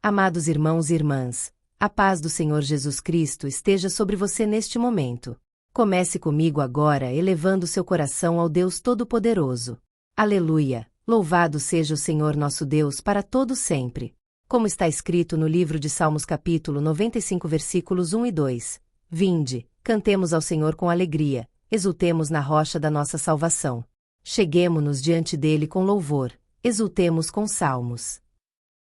Amados irmãos e irmãs, a paz do Senhor Jesus Cristo esteja sobre você neste momento. Comece comigo agora elevando seu coração ao Deus Todo-Poderoso. Aleluia! Louvado seja o Senhor nosso Deus para todo sempre. Como está escrito no livro de Salmos capítulo 95 versículos 1 e 2. Vinde, cantemos ao Senhor com alegria, exultemos na rocha da nossa salvação. Cheguemo-nos diante dele com louvor, exultemos com salmos.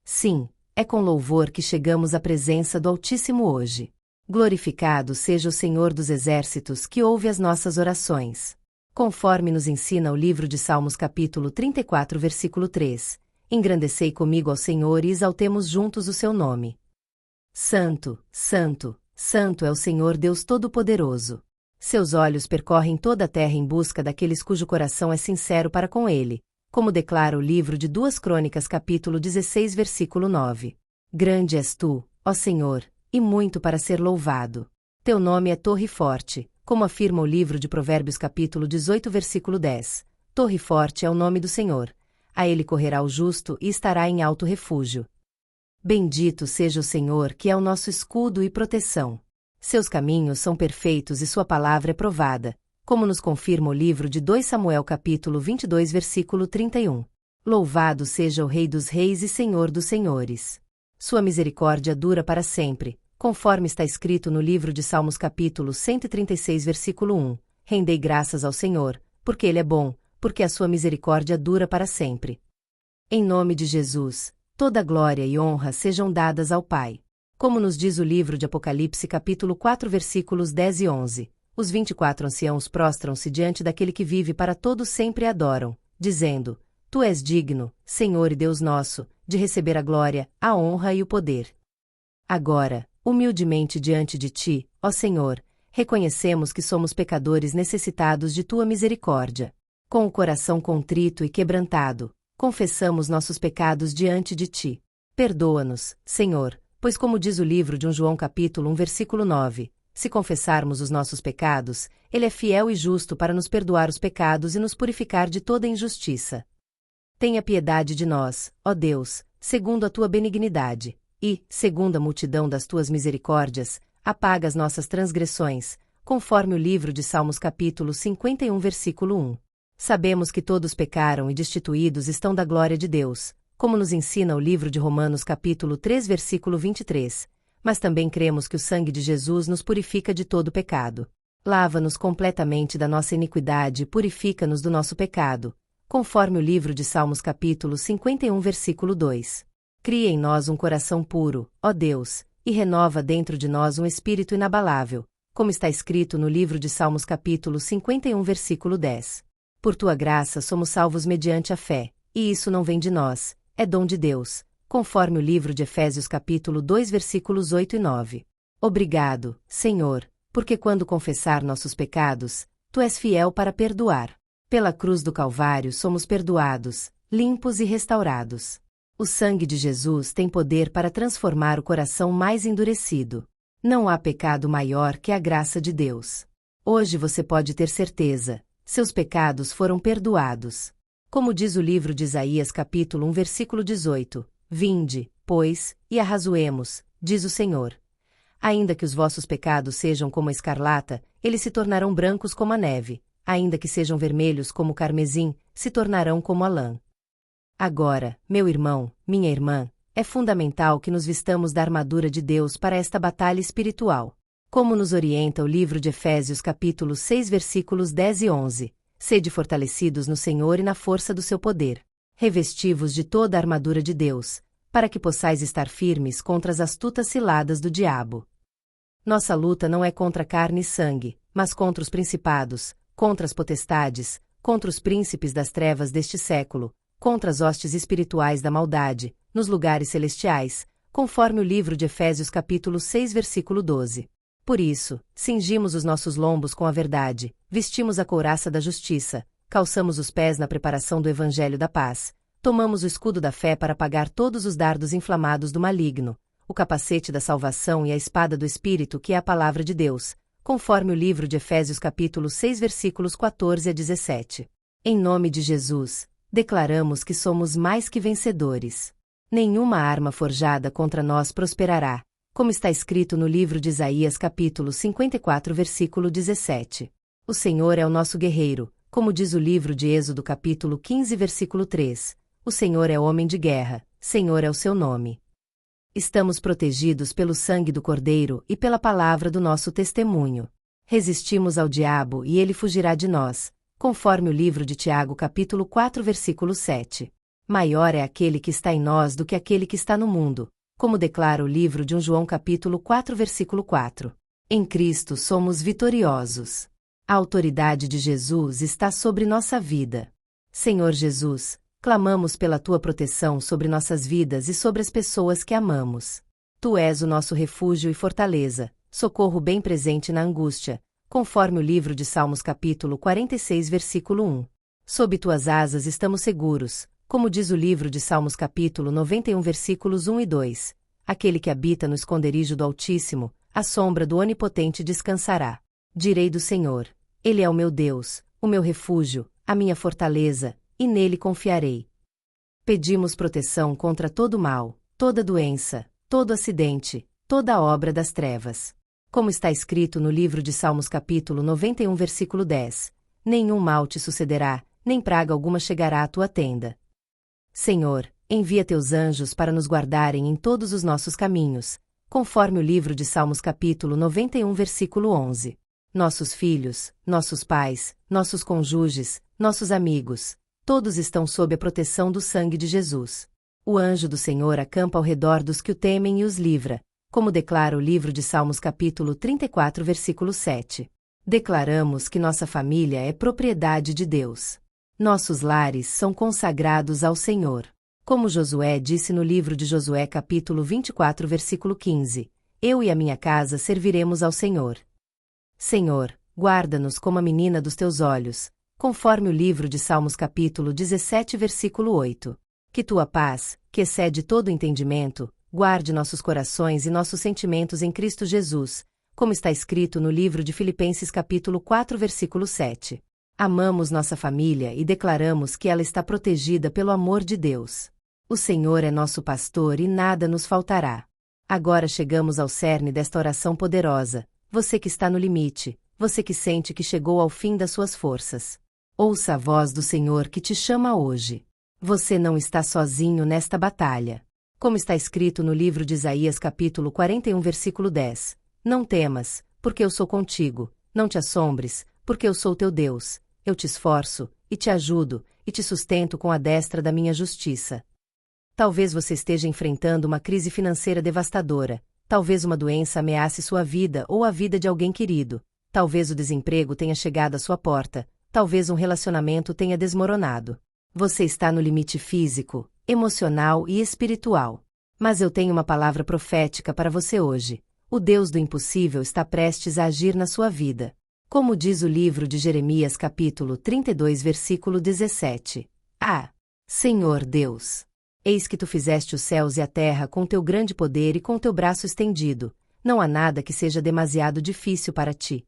Sim, é com louvor que chegamos à presença do Altíssimo hoje. Glorificado seja o Senhor dos Exércitos que ouve as nossas orações. Conforme nos ensina o livro de Salmos capítulo 34 versículo 3, engrandecei comigo ao Senhor e exaltemos juntos o seu nome. Santo, Santo, Santo é o Senhor Deus Todo-Poderoso. Seus olhos percorrem toda a terra em busca daqueles cujo coração é sincero para com ele, como declara o livro de 2 Crônicas capítulo 16 versículo 9. Grande és tu, ó Senhor, e muito para ser louvado. Teu nome é torre forte, como afirma o livro de Provérbios capítulo 18 versículo 10. Torre forte é o nome do Senhor. A ele correrá o justo e estará em alto refúgio. Bendito seja o Senhor que é o nosso escudo e proteção. Seus caminhos são perfeitos e sua palavra é provada, como nos confirma o livro de 2 Samuel capítulo 22 versículo 31. Louvado seja o Rei dos Reis e Senhor dos Senhores. Sua misericórdia dura para sempre, conforme está escrito no livro de Salmos capítulo 136 versículo 1. Rendei graças ao Senhor, porque Ele é bom, porque a sua misericórdia dura para sempre. Em nome de Jesus, toda glória e honra sejam dadas ao Pai. Como nos diz o livro de Apocalipse capítulo 4 versículos 10 e 11. Os 24 anciãos prostram-se diante daquele que vive para todo sempre e adoram, dizendo: Tu és digno, Senhor e Deus nosso, de receber a glória, a honra e o poder. Agora, humildemente diante de ti, ó Senhor, reconhecemos que somos pecadores necessitados de tua misericórdia. Com o coração contrito e quebrantado, confessamos nossos pecados diante de ti. Perdoa-nos, Senhor, pois como diz o livro de 1 João capítulo 1 versículo 9, se confessarmos os nossos pecados, Ele é fiel e justo para nos perdoar os pecados e nos purificar de toda injustiça. Tenha piedade de nós, ó Deus, segundo a tua benignidade, e, segundo a multidão das tuas misericórdias, apaga as nossas transgressões, conforme o livro de Salmos capítulo 51 versículo 1. Sabemos que todos pecaram e destituídos estão da glória de Deus, como nos ensina o livro de Romanos capítulo 3 versículo 23. Mas também cremos que o sangue de Jesus nos purifica de todo pecado. Lava-nos completamente da nossa iniquidade e purifica-nos do nosso pecado, conforme o livro de Salmos capítulo 51 versículo 2. Cria em nós um coração puro, ó Deus, e renova dentro de nós um espírito inabalável, como está escrito no livro de Salmos capítulo 51 versículo 10. Por tua graça somos salvos mediante a fé, e isso não vem de nós, é dom de Deus, conforme o livro de Efésios capítulo 2 versículos 8 e 9. Obrigado, Senhor, porque quando confessar nossos pecados, Tu és fiel para perdoar. Pela cruz do Calvário somos perdoados, limpos e restaurados. O sangue de Jesus tem poder para transformar o coração mais endurecido. Não há pecado maior que a graça de Deus. Hoje você pode ter certeza, seus pecados foram perdoados. Como diz o livro de Isaías capítulo 1 versículo 18, Vinde, pois, e arrazoemos, diz o Senhor. Ainda que os vossos pecados sejam como a escarlata, eles se tornarão brancos como a neve, ainda que sejam vermelhos como o carmesim, se tornarão como a lã. Agora, meu irmão, minha irmã, é fundamental que nos vistamos da armadura de Deus para esta batalha espiritual. Como nos orienta o livro de Efésios capítulo 6 versículos 10 e 11, sede fortalecidos no Senhor e na força do seu poder. Revesti-vos de toda a armadura de Deus, para que possais estar firmes contra as astutas ciladas do diabo. Nossa luta não é contra carne e sangue, mas contra os principados, contra as potestades, contra os príncipes das trevas deste século, contra as hostes espirituais da maldade, nos lugares celestiais, conforme o livro de Efésios capítulo 6 versículo 12. Por isso, cingimos os nossos lombos com a verdade, vestimos a couraça da justiça, calçamos os pés na preparação do evangelho da paz, tomamos o escudo da fé para apagar todos os dardos inflamados do maligno, o capacete da salvação e a espada do Espírito que é a palavra de Deus, conforme o livro de Efésios capítulo 6 versículos 14 a 17. Em nome de Jesus, declaramos que somos mais que vencedores. Nenhuma arma forjada contra nós prosperará, como está escrito no livro de Isaías capítulo 54 versículo 17. O Senhor é o nosso guerreiro, como diz o livro de Êxodo capítulo 15 versículo 3. O Senhor é homem de guerra, Senhor é o seu nome. Estamos protegidos pelo sangue do Cordeiro e pela palavra do nosso testemunho. Resistimos ao diabo e ele fugirá de nós, conforme o livro de Tiago capítulo 4 versículo 7. Maior é aquele que está em nós do que aquele que está no mundo, como declara o livro de 1 João capítulo 4 versículo 4. Em Cristo somos vitoriosos. A autoridade de Jesus está sobre nossa vida. Senhor Jesus, clamamos pela tua proteção sobre nossas vidas e sobre as pessoas que amamos. Tu és o nosso refúgio e fortaleza, socorro bem presente na angústia, conforme o livro de Salmos capítulo 46 versículo 1. Sob tuas asas estamos seguros, como diz o livro de Salmos capítulo 91 versículos 1 e 2. Aquele que habita no esconderijo do Altíssimo, à sombra do Onipotente descansará. Direi do Senhor: Ele é o meu Deus, o meu refúgio, a minha fortaleza, e nele confiarei. Pedimos proteção contra todo mal, toda doença, todo acidente, toda obra das trevas. Como está escrito no livro de Salmos capítulo 91 versículo 10, nenhum mal te sucederá, nem praga alguma chegará à tua tenda. Senhor, envia teus anjos para nos guardarem em todos os nossos caminhos, conforme o livro de Salmos capítulo 91 versículo 11. Nossos filhos, nossos pais, nossos cônjuges, nossos amigos, todos estão sob a proteção do sangue de Jesus. O anjo do Senhor acampa ao redor dos que o temem e os livra, como declara o livro de Salmos capítulo 34 versículo 7. Declaramos que nossa família é propriedade de Deus. Nossos lares são consagrados ao Senhor. Como Josué disse no livro de Josué capítulo 24 versículo 15, eu e a minha casa serviremos ao Senhor. Senhor, guarda-nos como a menina dos teus olhos, conforme o livro de Salmos capítulo 17 versículo 8. Que tua paz, que excede todo entendimento, guarde nossos corações e nossos sentimentos em Cristo Jesus, como está escrito no livro de Filipenses capítulo 4 versículo 7. Amamos nossa família e declaramos que ela está protegida pelo amor de Deus. O Senhor é nosso pastor e nada nos faltará. Agora chegamos ao cerne desta oração poderosa. Você que está no limite, você que sente que chegou ao fim das suas forças. Ouça a voz do Senhor que te chama hoje. Você não está sozinho nesta batalha. Como está escrito no livro de Isaías capítulo 41 versículo 10. Não temas, porque eu sou contigo, não te assombres, porque eu sou teu Deus. Eu te esforço, e te ajudo, e te sustento com a destra da minha justiça. Talvez você esteja enfrentando uma crise financeira devastadora. Talvez uma doença ameace sua vida ou a vida de alguém querido. Talvez o desemprego tenha chegado à sua porta. Talvez um relacionamento tenha desmoronado. Você está no limite físico, emocional e espiritual. Mas eu tenho uma palavra profética para você hoje. O Deus do impossível está prestes a agir na sua vida. Como diz o livro de Jeremias capítulo 32 versículo 17. Senhor Deus! Eis que tu fizeste os céus e a terra com teu grande poder e com teu braço estendido. Não há nada que seja demasiado difícil para ti.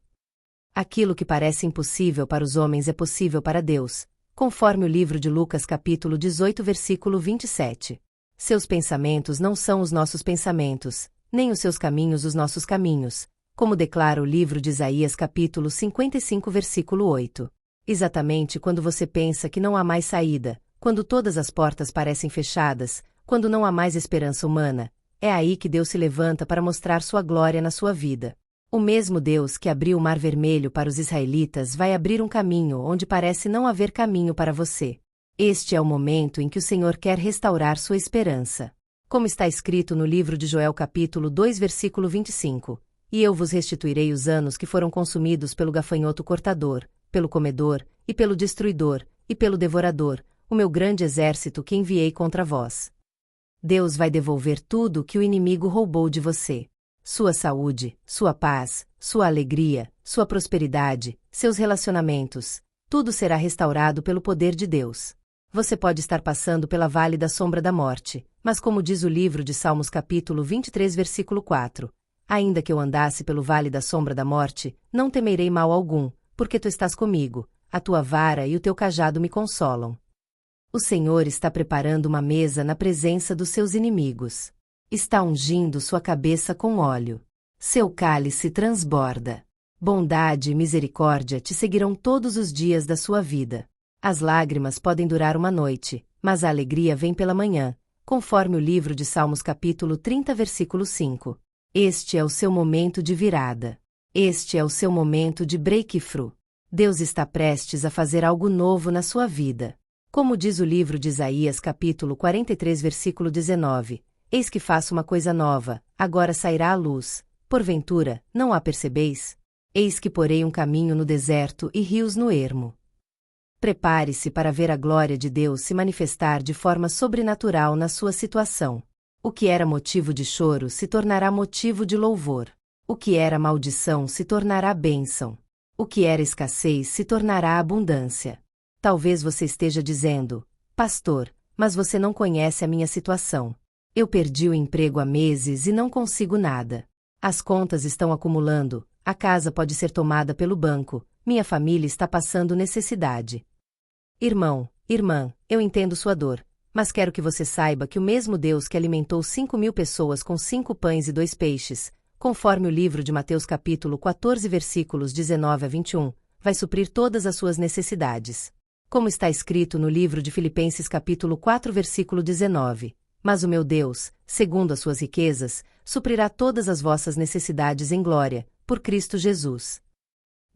Aquilo que parece impossível para os homens é possível para Deus, conforme o livro de Lucas capítulo 18 versículo 27. Seus pensamentos não são os nossos pensamentos, nem os seus caminhos os nossos caminhos, como declara o livro de Isaías capítulo 55 versículo 8. Exatamente quando você pensa que não há mais saída, quando todas as portas parecem fechadas, quando não há mais esperança humana, é aí que Deus se levanta para mostrar sua glória na sua vida. O mesmo Deus que abriu o Mar Vermelho para os israelitas vai abrir um caminho onde parece não haver caminho para você. Este é o momento em que o Senhor quer restaurar sua esperança. Como está escrito no livro de Joel capítulo 2 versículo 25, e eu vos restituirei os anos que foram consumidos pelo gafanhoto cortador, pelo comedor, e pelo destruidor, e pelo devorador, o meu grande exército que enviei contra vós. Deus vai devolver tudo o que o inimigo roubou de você. Sua saúde, sua paz, sua alegria, sua prosperidade, seus relacionamentos, tudo será restaurado pelo poder de Deus. Você pode estar passando pela vale da sombra da morte, mas como diz o livro de Salmos capítulo 23 versículo 4, ainda que eu andasse pelo vale da sombra da morte, não temerei mal algum, porque tu estás comigo, a tua vara e o teu cajado me consolam. O Senhor está preparando uma mesa na presença dos seus inimigos. Está ungindo sua cabeça com óleo. Seu cálice transborda. Bondade e misericórdia te seguirão todos os dias da sua vida. As lágrimas podem durar uma noite, mas a alegria vem pela manhã, conforme o livro de Salmos capítulo 30 versículo 5. Este é o seu momento de virada. Este é o seu momento de breakthrough. Deus está prestes a fazer algo novo na sua vida. Como diz o livro de Isaías capítulo 43 versículo 19, eis que faço uma coisa nova, agora sairá a luz, porventura, não a percebeis? Eis que porei um caminho no deserto e rios no ermo. Prepare-se para ver a glória de Deus se manifestar de forma sobrenatural na sua situação. O que era motivo de choro se tornará motivo de louvor. O que era maldição se tornará bênção. O que era escassez se tornará abundância. Talvez você esteja dizendo, pastor, mas você não conhece a minha situação. Eu perdi o emprego há meses e não consigo nada. As contas estão acumulando, a casa pode ser tomada pelo banco, minha família está passando necessidade. Irmão, irmã, eu entendo sua dor, mas quero que você saiba que o mesmo Deus que alimentou 5.000 pessoas com 5 pães e 2 peixes, conforme o livro de Mateus capítulo 14 versículos 19 a 21, vai suprir todas as suas necessidades. Como está escrito no livro de Filipenses capítulo 4 versículo 19, mas o meu Deus, segundo as suas riquezas, suprirá todas as vossas necessidades em glória, por Cristo Jesus.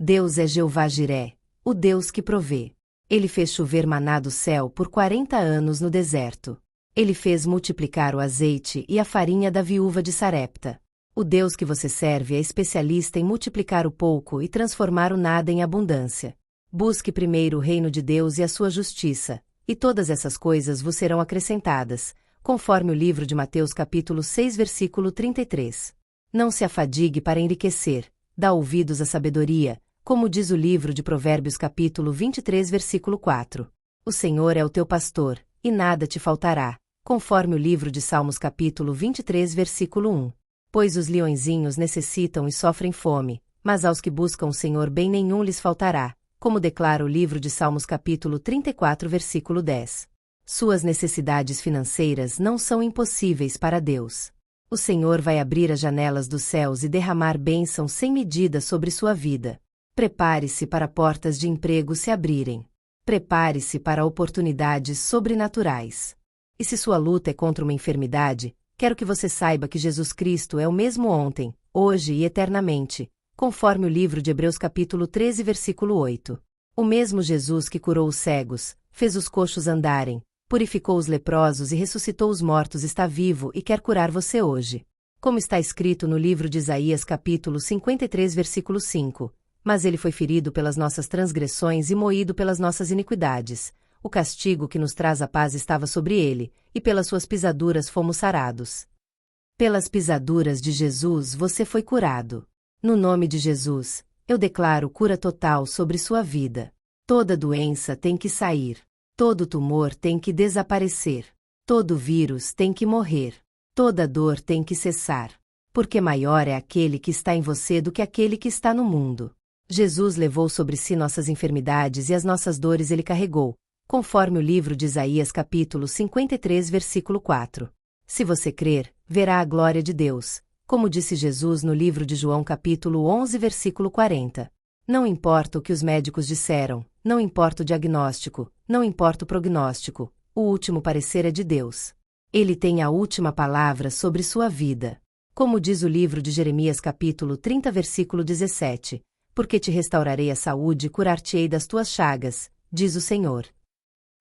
Deus é Jeová Jiré, o Deus que provê. Ele fez chover maná do céu por 40 anos no deserto. Ele fez multiplicar o azeite e a farinha da viúva de Sarepta. O Deus que você serve é especialista em multiplicar o pouco e transformar o nada em abundância. Busque primeiro o reino de Deus e a sua justiça, e todas essas coisas vos serão acrescentadas, conforme o livro de Mateus capítulo 6 versículo 33. Não se afadigue para enriquecer, dá ouvidos à sabedoria, como diz o livro de Provérbios capítulo 23 versículo 4. O Senhor é o teu pastor, e nada te faltará, conforme o livro de Salmos capítulo 23 versículo 1. Pois os leõezinhos necessitam e sofrem fome, mas aos que buscam o Senhor bem nenhum lhes faltará, como declara o livro de Salmos capítulo 34 versículo 10. Suas necessidades financeiras não são impossíveis para Deus. O Senhor vai abrir as janelas dos céus e derramar bênção sem medida sobre sua vida. Prepare-se para portas de emprego se abrirem. Prepare-se para oportunidades sobrenaturais. E se sua luta é contra uma enfermidade, quero que você saiba que Jesus Cristo é o mesmo ontem, hoje e eternamente, conforme o livro de Hebreus capítulo 13 versículo 8. O mesmo Jesus que curou os cegos, fez os coxos andarem, purificou os leprosos e ressuscitou os mortos está vivo e quer curar você hoje. Como está escrito no livro de Isaías capítulo 53 versículo 5, mas ele foi ferido pelas nossas transgressões e moído pelas nossas iniquidades. O castigo que nos traz a paz estava sobre ele, e pelas suas pisaduras fomos sarados. Pelas pisaduras de Jesus você foi curado. No nome de Jesus, eu declaro cura total sobre sua vida. Toda doença tem que sair. Todo tumor tem que desaparecer. Todo vírus tem que morrer. Toda dor tem que cessar. Porque maior é aquele que está em você do que aquele que está no mundo. Jesus levou sobre si nossas enfermidades e as nossas dores ele carregou, conforme o livro de Isaías capítulo 53 versículo 4. Se você crer, verá a glória de Deus, como disse Jesus no livro de João capítulo 11 versículo 40. Não importa o que os médicos disseram, não importa o diagnóstico, não importa o prognóstico, o último parecer é de Deus. Ele tem a última palavra sobre sua vida. Como diz o livro de Jeremias capítulo 30 versículo 17, porque te restaurarei a saúde e curar-te-ei das tuas chagas, diz o Senhor.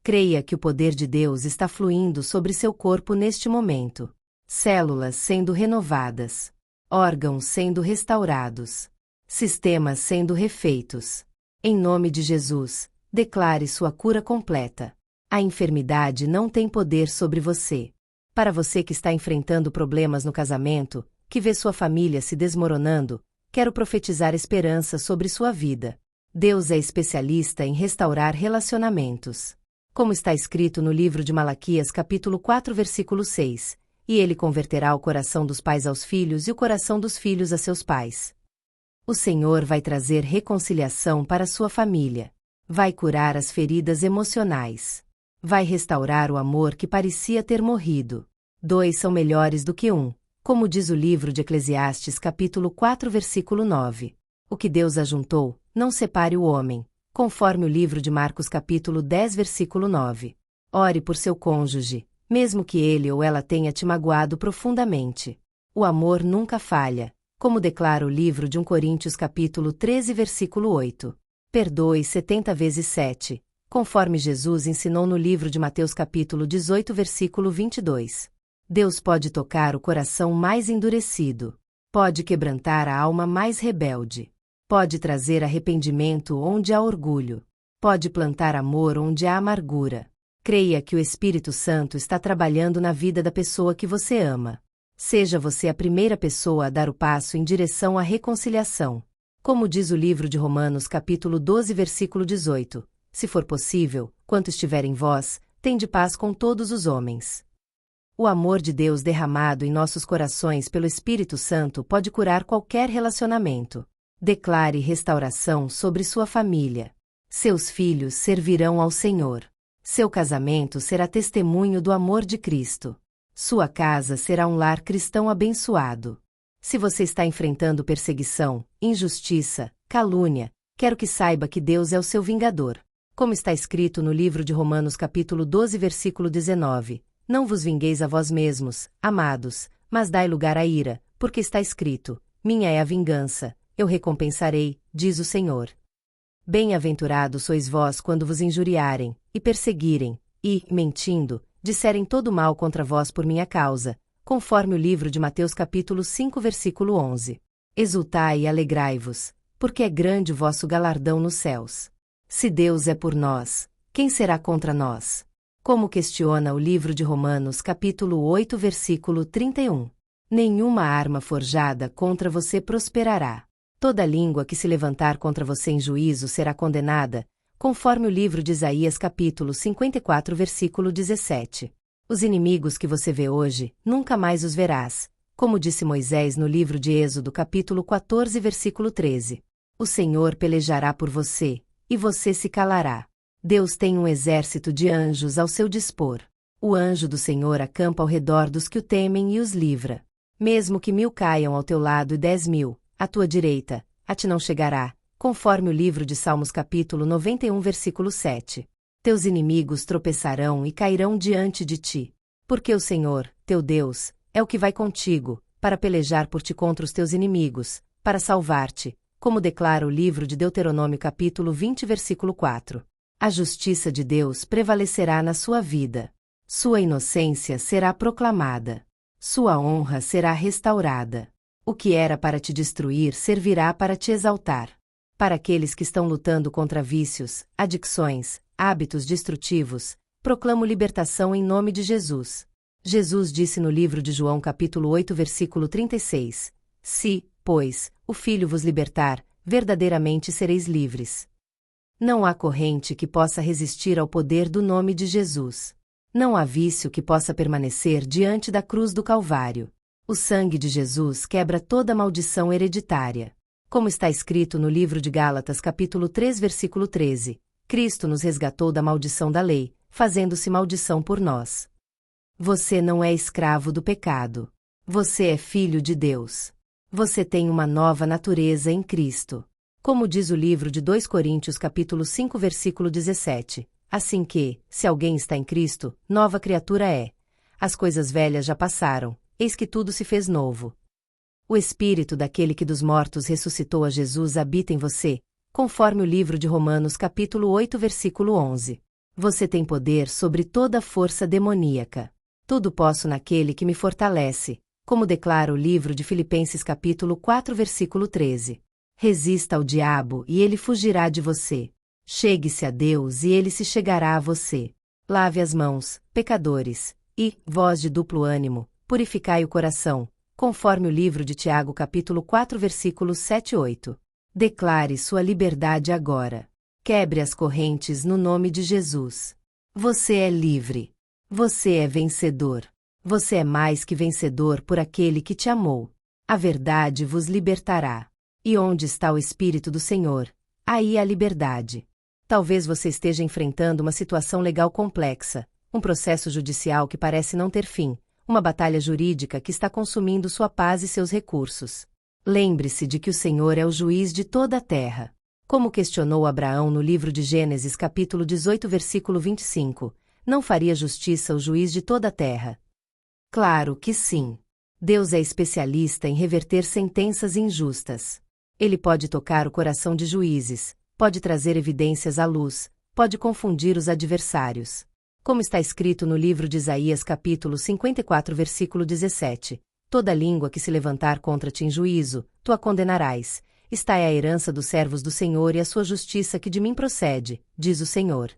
Creia que o poder de Deus está fluindo sobre seu corpo neste momento. Células sendo renovadas. Órgãos sendo restaurados. Sistemas sendo refeitos. Em nome de Jesus, declare sua cura completa. A enfermidade não tem poder sobre você. Para você que está enfrentando problemas no casamento, que vê sua família se desmoronando, quero profetizar esperança sobre sua vida. Deus é especialista em restaurar relacionamentos. Como está escrito no livro de Malaquias capítulo 4 versículo 6, e ele converterá o coração dos pais aos filhos e o coração dos filhos a seus pais. O Senhor vai trazer reconciliação para sua família. Vai curar as feridas emocionais. Vai restaurar o amor que parecia ter morrido. 2 são melhores do que 1, como diz o livro de Eclesiastes capítulo 4 versículo 9. O que Deus ajuntou, não separe o homem, conforme o livro de Marcos capítulo 10 versículo 9. Ore por seu cônjuge, mesmo que ele ou ela tenha te magoado profundamente. O amor nunca falha, como declara o livro de 1 Coríntios capítulo 13 versículo 8. Perdoe 70 vezes 7, conforme Jesus ensinou no livro de Mateus capítulo 18 versículo 22. Deus pode tocar o coração mais endurecido, pode quebrantar a alma mais rebelde, pode trazer arrependimento onde há orgulho, pode plantar amor onde há amargura. Creia que o Espírito Santo está trabalhando na vida da pessoa que você ama. Seja você a primeira pessoa a dar o passo em direção à reconciliação. Como diz o livro de Romanos capítulo 12 versículo 18, se for possível, quanto estiver em vós, tende paz com todos os homens. O amor de Deus derramado em nossos corações pelo Espírito Santo pode curar qualquer relacionamento. Declare restauração sobre sua família. Seus filhos servirão ao Senhor. Seu casamento será testemunho do amor de Cristo. Sua casa será um lar cristão abençoado. Se você está enfrentando perseguição, injustiça, calúnia, quero que saiba que Deus é o seu vingador. Como está escrito no livro de Romanos capítulo 12 versículo 19, não vos vingueis a vós mesmos, amados, mas dai lugar à ira, porque está escrito, minha é a vingança, eu recompensarei, diz o Senhor. Bem-aventurados sois vós quando vos injuriarem, e perseguirem, e, mentindo, disserem todo mal contra vós por minha causa, conforme o livro de Mateus capítulo 5 versículo 11. Exultai e alegrai-vos, porque é grande o vosso galardão nos céus. Se Deus é por nós, quem será contra nós? Como questiona o livro de Romanos capítulo 8 versículo 31. Nenhuma arma forjada contra você prosperará. Toda língua que se levantar contra você em juízo será condenada, conforme o livro de Isaías capítulo 54 versículo 17. Os inimigos que você vê hoje, nunca mais os verás, como disse Moisés no livro de Êxodo capítulo 14 versículo 13. O Senhor pelejará por você, e você se calará. Deus tem um exército de anjos ao seu dispor. O anjo do Senhor acampa ao redor dos que o temem e os livra. Mesmo que 1000 caiam ao teu lado e 10.000, à tua direita, a ti não chegará, conforme o livro de Salmos capítulo 91 versículo 7. Teus inimigos tropeçarão e cairão diante de ti. Porque o Senhor, teu Deus, é o que vai contigo, para pelejar por ti contra os teus inimigos, para salvar-te, como declara o livro de Deuteronômio capítulo 20 versículo 4. A justiça de Deus prevalecerá na sua vida. Sua inocência será proclamada. Sua honra será restaurada. O que era para te destruir servirá para te exaltar. Para aqueles que estão lutando contra vícios, adicções, hábitos destrutivos, proclamo libertação em nome de Jesus. Jesus disse no livro de João capítulo 8 versículo 36, Se, pois, o Filho vos libertar, verdadeiramente sereis livres. Não há corrente que possa resistir ao poder do nome de Jesus. Não há vício que possa permanecer diante da cruz do Calvário. O sangue de Jesus quebra toda maldição hereditária. Como está escrito no livro de Gálatas capítulo 3 versículo 13, Cristo nos resgatou da maldição da lei, fazendo-se maldição por nós. Você não é escravo do pecado. Você é filho de Deus. Você tem uma nova natureza em Cristo. Como diz o livro de 2 Coríntios capítulo 5 versículo 17, assim que, se alguém está em Cristo, nova criatura é. As coisas velhas já passaram, eis que tudo se fez novo. O Espírito daquele que dos mortos ressuscitou a Jesus habita em você, conforme o livro de Romanos capítulo 8 versículo 11. Você tem poder sobre toda a força demoníaca. Tudo posso naquele que me fortalece, como declara o livro de Filipenses capítulo 4 versículo 13. Resista ao diabo e ele fugirá de você. Chegue-se a Deus e ele se chegará a você. Lave as mãos, pecadores, e, vós de duplo ânimo, purificai o coração, conforme o livro de Tiago capítulo 4 versículos 7 e 8. Declare sua liberdade agora. Quebre as correntes no nome de Jesus. Você é livre. Você é vencedor. Você é mais que vencedor por aquele que te amou. A verdade vos libertará. E onde está o Espírito do Senhor? Aí a liberdade. Talvez você esteja enfrentando uma situação legal complexa, um processo judicial que parece não ter fim, uma batalha jurídica que está consumindo sua paz e seus recursos. Lembre-se de que o Senhor é o juiz de toda a terra. Como questionou Abraão no livro de Gênesis capítulo 18 versículo 25, não faria justiça o juiz de toda a terra? Claro que sim. Deus é especialista em reverter sentenças injustas. Ele pode tocar o coração de juízes, pode trazer evidências à luz, pode confundir os adversários. Como está escrito no livro de Isaías capítulo 54 versículo 17, toda língua que se levantar contra ti em juízo, tu a condenarás. Esta é a herança dos servos do Senhor e a sua justiça que de mim procede, diz o Senhor.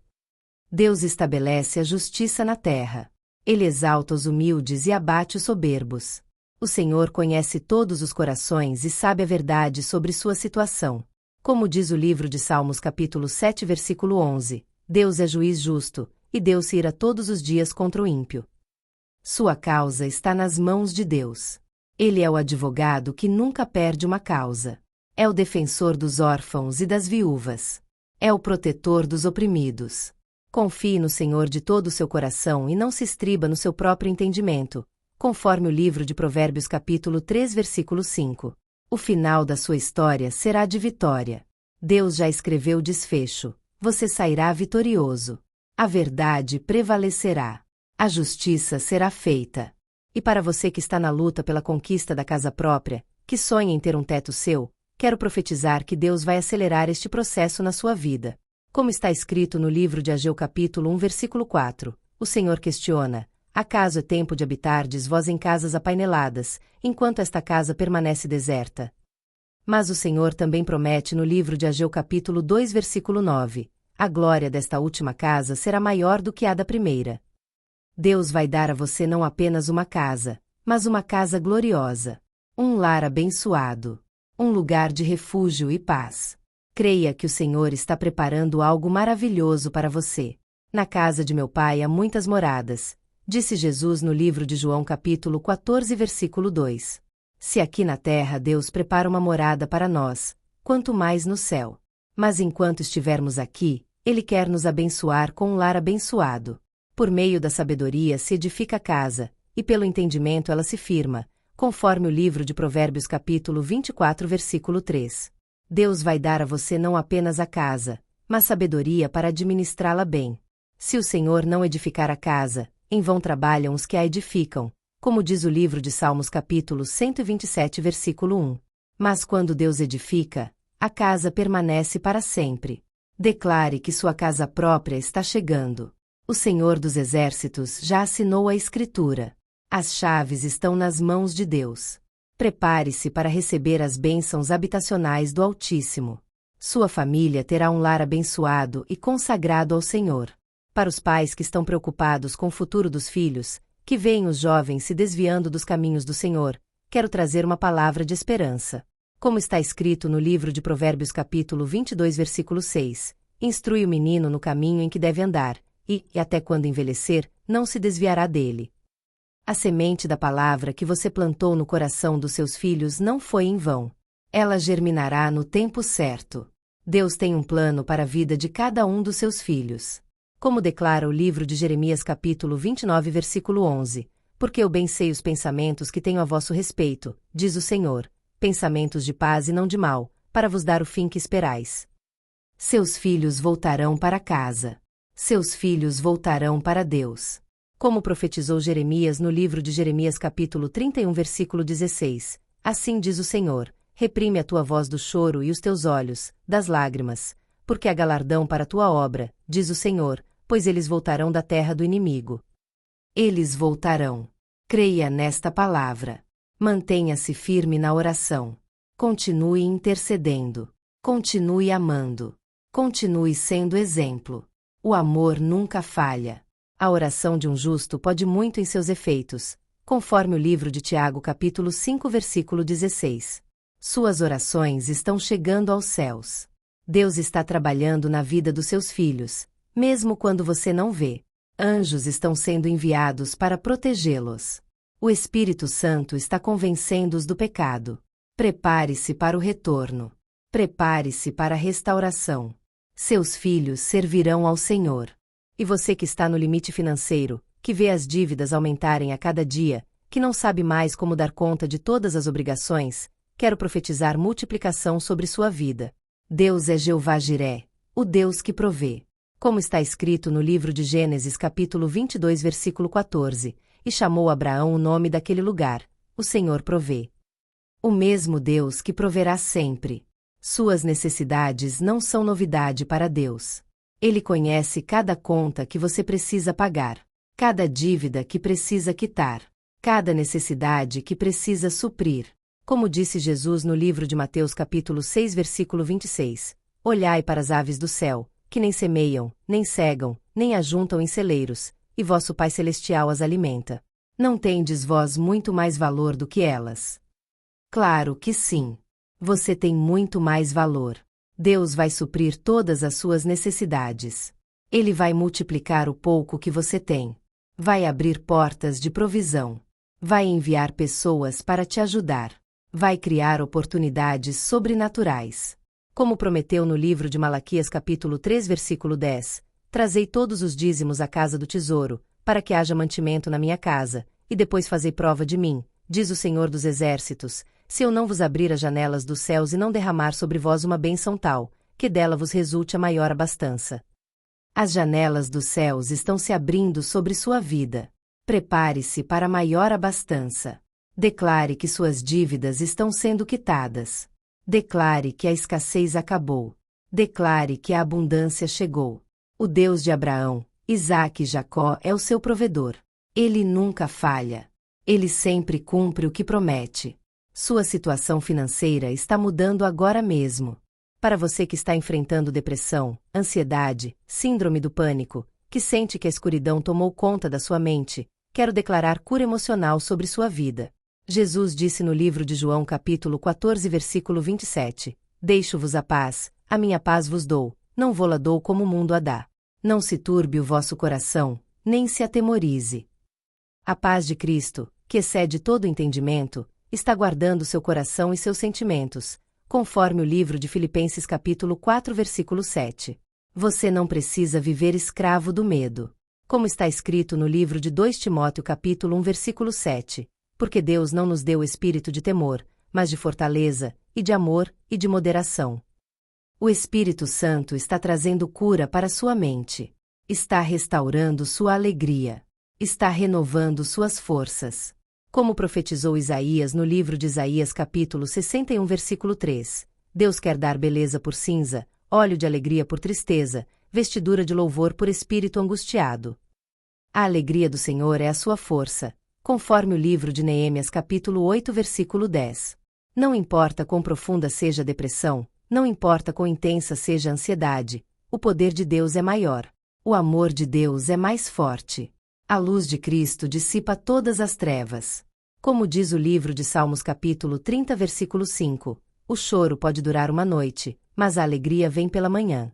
Deus estabelece a justiça na terra. Ele exalta os humildes e abate os soberbos. O Senhor conhece todos os corações e sabe a verdade sobre sua situação. Como diz o livro de Salmos capítulo 7 versículo 11, Deus é juiz justo, e Deus se ira todos os dias contra o ímpio. Sua causa está nas mãos de Deus. Ele é o advogado que nunca perde uma causa. É o defensor dos órfãos e das viúvas. É o protetor dos oprimidos. Confie no Senhor de todo o seu coração e não se estriba no seu próprio entendimento, conforme o livro de Provérbios capítulo 3 versículo 5. O final da sua história será de vitória. Deus já escreveu o desfecho. Você sairá vitorioso. A verdade prevalecerá. A justiça será feita. E para você que está na luta pela conquista da casa própria, que sonha em ter um teto seu, quero profetizar que Deus vai acelerar este processo na sua vida. Como está escrito no livro de Ageu capítulo 1 versículo 4, o Senhor questiona: acaso é tempo de habitardes vós em casas apaineladas, enquanto esta casa permanece deserta? Mas o Senhor também promete no livro de Ageu capítulo 2 versículo 9, a glória desta última casa será maior do que a da primeira. Deus vai dar a você não apenas uma casa, mas uma casa gloriosa, um lar abençoado, um lugar de refúgio e paz. Creia que o Senhor está preparando algo maravilhoso para você. Na casa de meu Pai há muitas moradas, disse Jesus no livro de João capítulo 14 versículo 2. Se aqui na terra Deus prepara uma morada para nós, quanto mais no céu. Mas enquanto estivermos aqui, Ele quer nos abençoar com um lar abençoado. Por meio da sabedoria se edifica a casa, e pelo entendimento ela se firma, conforme o livro de Provérbios capítulo 24 versículo 3. Deus vai dar a você não apenas a casa, mas sabedoria para administrá-la bem. Se o Senhor não edificar a casa, em vão trabalham os que a edificam, como diz o livro de Salmos capítulo 127 versículo 1. Mas quando Deus edifica, a casa permanece para sempre. Declare que sua casa própria está chegando. O Senhor dos Exércitos já assinou a Escritura. As chaves estão nas mãos de Deus. Prepare-se para receber as bênçãos habitacionais do Altíssimo. Sua família terá um lar abençoado e consagrado ao Senhor. Para os pais que estão preocupados com o futuro dos filhos, que veem os jovens se desviando dos caminhos do Senhor, quero trazer uma palavra de esperança. Como está escrito no livro de Provérbios capítulo 22 versículo 6, instrui o menino no caminho em que deve andar, e até quando envelhecer, não se desviará dele. A semente da palavra que você plantou no coração dos seus filhos não foi em vão. Ela germinará no tempo certo. Deus tem um plano para a vida de cada um dos seus filhos. Como declara o livro de Jeremias capítulo 29 versículo 11, porque eu bem sei os pensamentos que tenho a vosso respeito, diz o Senhor, pensamentos de paz e não de mal, para vos dar o fim que esperais. Seus filhos voltarão para casa. Seus filhos voltarão para Deus. Como profetizou Jeremias no livro de Jeremias capítulo 31 versículo 16, assim diz o Senhor, reprime a tua voz do choro e os teus olhos, das lágrimas, porque há galardão para a tua obra, diz o Senhor, pois eles voltarão da terra do inimigo. Eles voltarão. Creia nesta palavra. Mantenha-se firme na oração. Continue intercedendo. Continue amando. Continue sendo exemplo. O amor nunca falha. A oração de um justo pode muito em seus efeitos, conforme o livro de Tiago capítulo 5 versículo 16. Suas orações estão chegando aos céus. Deus está trabalhando na vida dos seus filhos, mesmo quando você não vê. Anjos estão sendo enviados para protegê-los. O Espírito Santo está convencendo-os do pecado. Prepare-se para o retorno. Prepare-se para a restauração. Seus filhos servirão ao Senhor. E você que está no limite financeiro, que vê as dívidas aumentarem a cada dia, que não sabe mais como dar conta de todas as obrigações, quero profetizar multiplicação sobre sua vida. Deus é Jeová Jiré, o Deus que provê. Como está escrito no livro de Gênesis capítulo 22 versículo 14, e chamou Abraão o nome daquele lugar, o Senhor provê. O mesmo Deus que proverá sempre. Suas necessidades não são novidade para Deus. Ele conhece cada conta que você precisa pagar, cada dívida que precisa quitar, cada necessidade que precisa suprir. Como disse Jesus no livro de Mateus capítulo 6 versículo 26, olhai para as aves do céu, que nem semeiam, nem cegam, nem ajuntam em celeiros, e vosso Pai Celestial as alimenta. Não tendes vós muito mais valor do que elas? Claro que sim. Você tem muito mais valor. Deus vai suprir todas as suas necessidades. Ele vai multiplicar o pouco que você tem. Vai abrir portas de provisão. Vai enviar pessoas para te ajudar. Vai criar oportunidades sobrenaturais. Como prometeu no livro de Malaquias capítulo 3 versículo 10, trazei todos os dízimos à casa do tesouro, para que haja mantimento na minha casa, e depois fazei prova de mim, diz o Senhor dos Exércitos, se eu não vos abrir as janelas dos céus e não derramar sobre vós uma bênção tal, que dela vos resulte a maior abastança. As janelas dos céus estão se abrindo sobre sua vida. Prepare-se para a maior abastança. Declare que suas dívidas estão sendo quitadas. Declare que a escassez acabou. Declare que a abundância chegou. O Deus de Abraão, Isaque e Jacó é o seu provedor. Ele nunca falha. Ele sempre cumpre o que promete. Sua situação financeira está mudando agora mesmo. Para você que está enfrentando depressão, ansiedade, síndrome do pânico, que sente que a escuridão tomou conta da sua mente, quero declarar cura emocional sobre sua vida. Jesus disse no livro de João capítulo 14 versículo 27, deixo-vos a paz, a minha paz vos dou, não vô-la dou como o mundo a dá. Não se turbe o vosso coração, nem se atemorize. A paz de Cristo, que excede todo entendimento, está guardando seu coração e seus sentimentos, conforme o livro de Filipenses capítulo 4 versículo 7. Você não precisa viver escravo do medo. Como está escrito no livro de 2 Timóteo capítulo 1 versículo 7, porque Deus não nos deu o espírito de temor, mas de fortaleza, e de amor, e de moderação. O Espírito Santo está trazendo cura para sua mente. Está restaurando sua alegria. Está renovando suas forças. Como profetizou Isaías no livro de Isaías capítulo 61 versículo 3, Deus quer dar beleza por cinza, óleo de alegria por tristeza, vestidura de louvor por espírito angustiado. A alegria do Senhor é a sua força, conforme o livro de Neemias capítulo 8 versículo 10. Não importa quão profunda seja a depressão, não importa quão intensa seja a ansiedade, o poder de Deus é maior. O amor de Deus é mais forte. A luz de Cristo dissipa todas as trevas. Como diz o livro de Salmos capítulo 30 versículo 5, o choro pode durar uma noite, mas a alegria vem pela manhã.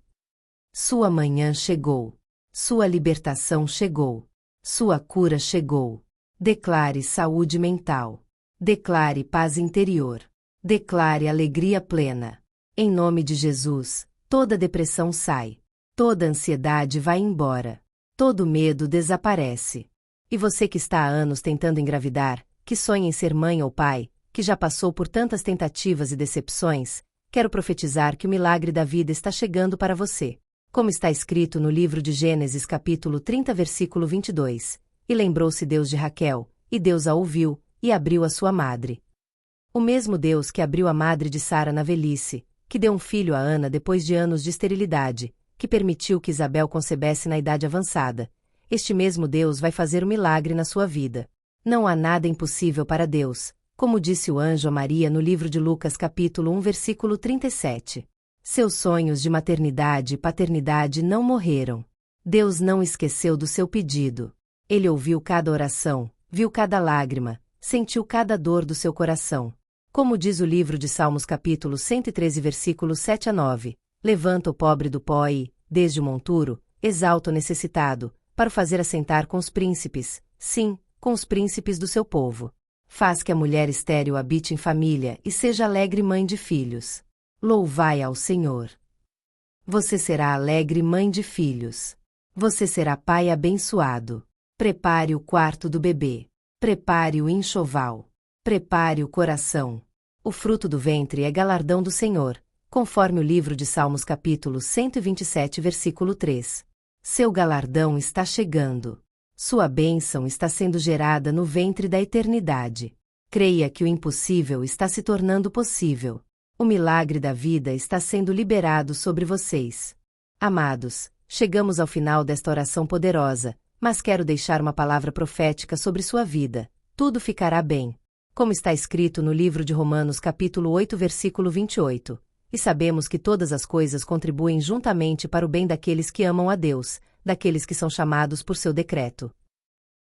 Sua manhã chegou. Sua libertação chegou. Sua cura chegou. Declare saúde mental. Declare paz interior. Declare alegria plena. Em nome de Jesus, toda depressão sai. Toda ansiedade vai embora. Todo medo desaparece. E você que está há anos tentando engravidar, que sonha em ser mãe ou pai, que já passou por tantas tentativas e decepções, quero profetizar que o milagre da vida está chegando para você. Como está escrito no livro de Gênesis capítulo 30 versículo 22, e lembrou-se Deus de Raquel, e Deus a ouviu, e abriu a sua madre. O mesmo Deus que abriu a madre de Sara na velhice, que deu um filho a Ana depois de anos de esterilidade, que permitiu que Isabel concebesse na idade avançada. Este mesmo Deus vai fazer um milagre na sua vida. Não há nada impossível para Deus, como disse o anjo a Maria no livro de Lucas capítulo 1 versículo 37. Seus sonhos de maternidade e paternidade não morreram. Deus não esqueceu do seu pedido. Ele ouviu cada oração, viu cada lágrima, sentiu cada dor do seu coração. Como diz o livro de Salmos capítulo 113 versículos 7 a 9, levanta o pobre do pó e, desde o monturo, exalta o necessitado, para o fazer assentar com os príncipes, sim, com os príncipes do seu povo. Faz que a mulher estéril habite em família e seja alegre mãe de filhos. Louvai ao Senhor. Você será alegre mãe de filhos. Você será pai abençoado. Prepare o quarto do bebê. Prepare o enxoval. Prepare o coração. O fruto do ventre é galardão do Senhor, conforme o livro de Salmos capítulo 127, versículo 3. Seu galardão está chegando. Sua bênção está sendo gerada no ventre da eternidade. Creia que o impossível está se tornando possível. O milagre da vida está sendo liberado sobre vocês. Amados, chegamos ao final desta oração poderosa, mas quero deixar uma palavra profética sobre sua vida. Tudo ficará bem. Como está escrito no livro de Romanos capítulo 8, versículo 28. E sabemos que todas as coisas contribuem juntamente para o bem daqueles que amam a Deus, daqueles que são chamados por seu decreto.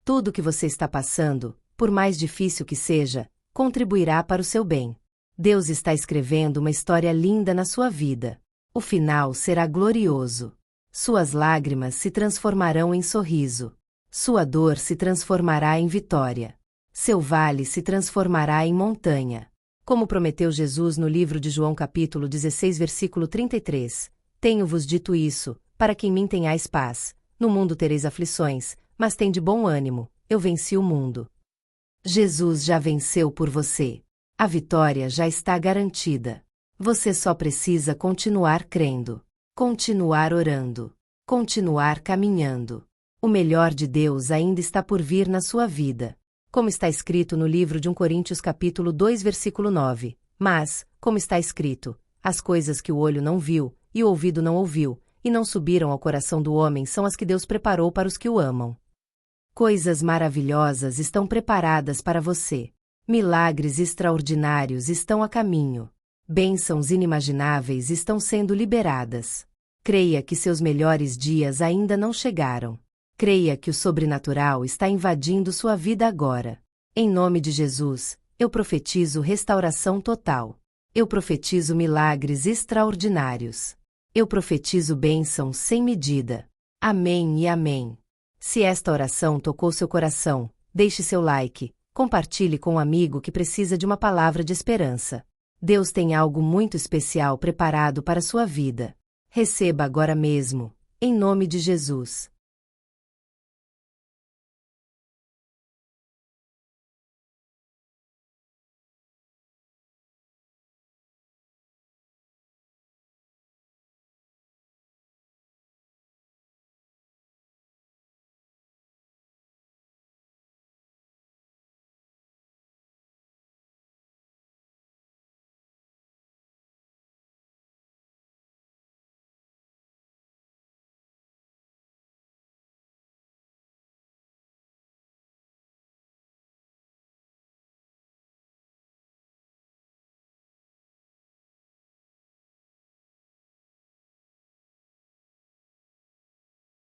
Tudo o que você está passando, por mais difícil que seja, contribuirá para o seu bem. Deus está escrevendo uma história linda na sua vida. O final será glorioso. Suas lágrimas se transformarão em sorriso. Sua dor se transformará em vitória. Seu vale se transformará em montanha. Como prometeu Jesus no livro de João capítulo 16, versículo 33, tenho-vos dito isso, para que em mim tenhais paz. No mundo tereis aflições, mas tende bom ânimo, eu venci o mundo. Jesus já venceu por você. A vitória já está garantida. Você só precisa continuar crendo, continuar orando, continuar caminhando. O melhor de Deus ainda está por vir na sua vida. Como está escrito no livro de 1 Coríntios capítulo 2, versículo 9. Mas, como está escrito, as coisas que o olho não viu, e o ouvido não ouviu, e não subiram ao coração do homem são as que Deus preparou para os que o amam. Coisas maravilhosas estão preparadas para você. Milagres extraordinários estão a caminho. Bênçãos inimagináveis estão sendo liberadas. Creia que seus melhores dias ainda não chegaram. Creia que o sobrenatural está invadindo sua vida agora. Em nome de Jesus, eu profetizo restauração total. Eu profetizo milagres extraordinários. Eu profetizo bênção sem medida. Amém e amém. Se esta oração tocou seu coração, deixe seu like, compartilhe com um amigo que precisa de uma palavra de esperança. Deus tem algo muito especial preparado para sua vida. Receba agora mesmo, em nome de Jesus.